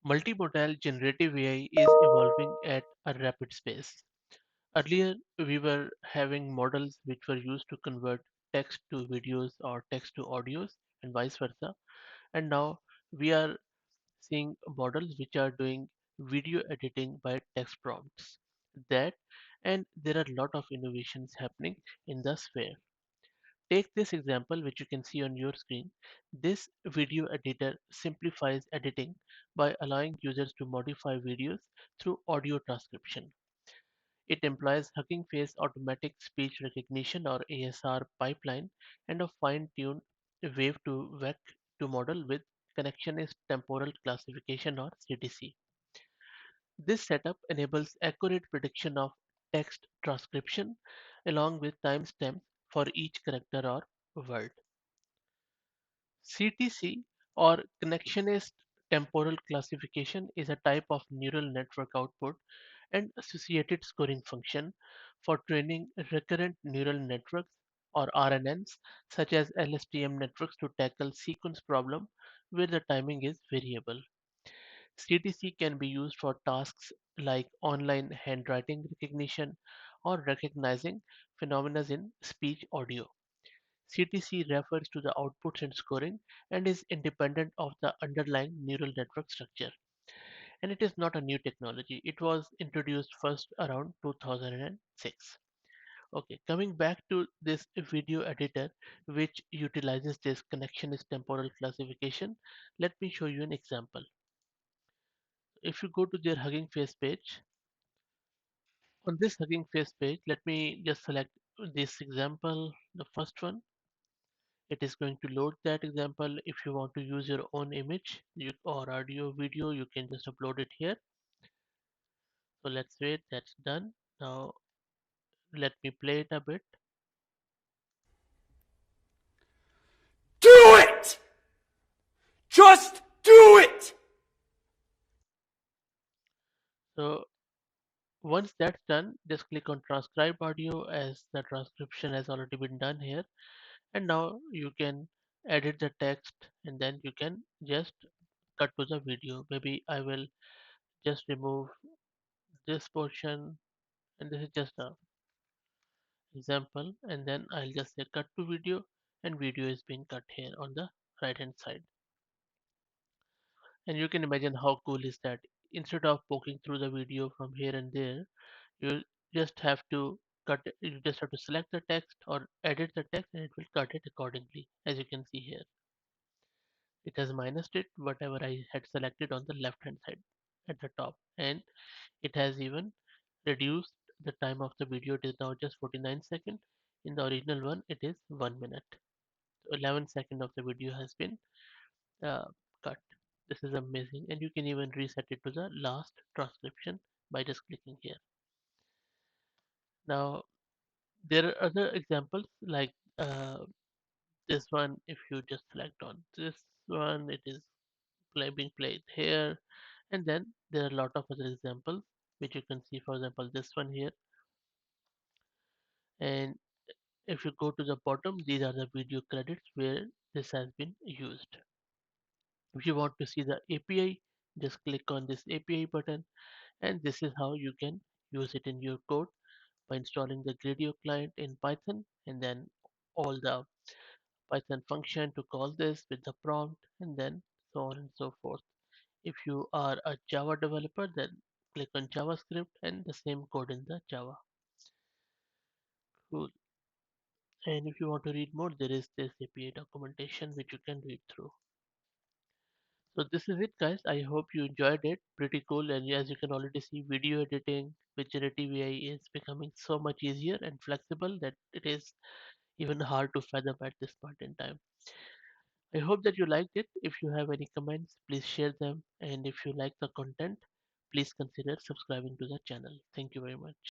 Multimodal generative AI is evolving at a rapid pace. Earlier, we were having models which were used to convert text to videos or text to audios and vice versa. And now we are seeing models which are doing video editing by text prompts. That and there are a lot of innovations happening in the sphere. Take this example which you can see on your screen. This video editor simplifies editing by allowing users to modify videos through audio transcription. It employs Huggingface automatic speech recognition or ASR pipeline and a fine-tuned wave to vec to model with Connectionist Temporal Classification or CTC. This setup enables accurate prediction of text transcription along with timestamps for each character or word. CTC or Connectionist Temporal Classification is a type of neural network output and associated scoring function for training recurrent neural networks or RNNs such as LSTM networks to tackle sequence problem where the timing is variable. CTC can be used for tasks like online handwriting recognition or recognizing phenomena in speech audio. CTC refers to the outputs and scoring and is independent of the underlying neural network structure. And it is not a new technology. It was introduced first around 2006. Okay, coming back to this video editor which utilizes this connectionist temporal classification, let me show you an example. If you go to their Hugging Face page, on this Hugging Face page, let me just select this example, the first one. It is going to load that example. If you want to use your own image or audio video, you can just upload it here. So let's wait, that's done. Now let me play it a bit. Do it! Just do it! So once that's done, just click on transcribe audio as the transcription has already been done here. And now you can edit the text and then you can just cut to the video. Maybe I will just remove this portion and this is just a example, and then I'll just say cut to video and video is being cut here on the right hand side. And you can imagine how cool is that. Instead of poking through the video from here and there, you just have to you just have to select the text or edit the text and it will cut it accordingly. As you can see here, it has minused it whatever I had selected on the left hand side at the top, and it has even reduced the time of the video. It is now just 49 seconds. In the original one it is 1 minute. 11 seconds of the video has been uh, cut. This is amazing, and you can even reset it to the last transcription by just clicking here. Now there are other examples like this one. If you just select on this one, it is being played here, and then there are a lot of other examples which you can see. For example, this one here, and if you go to the bottom, these are the video credits where this has been used. If you want to see the API, just click on this API button, and this is how you can use it in your code by installing the Gradio client in Python and then all the Python function to call this with the prompt and then so on and so forth. If you are a Java developer, then click on JavaScript and the same code in the Java. Cool. And if you want to read more, there is this API documentation which you can read through. So this is it guys. I hope you enjoyed it. Pretty cool. And as you can already see, video editing with generative AI is becoming so much easier and flexible that it is even hard to fathom at this point in time. I hope that you liked it. If you have any comments, please share them. And if you like the content, please consider subscribing to the channel. Thank you very much.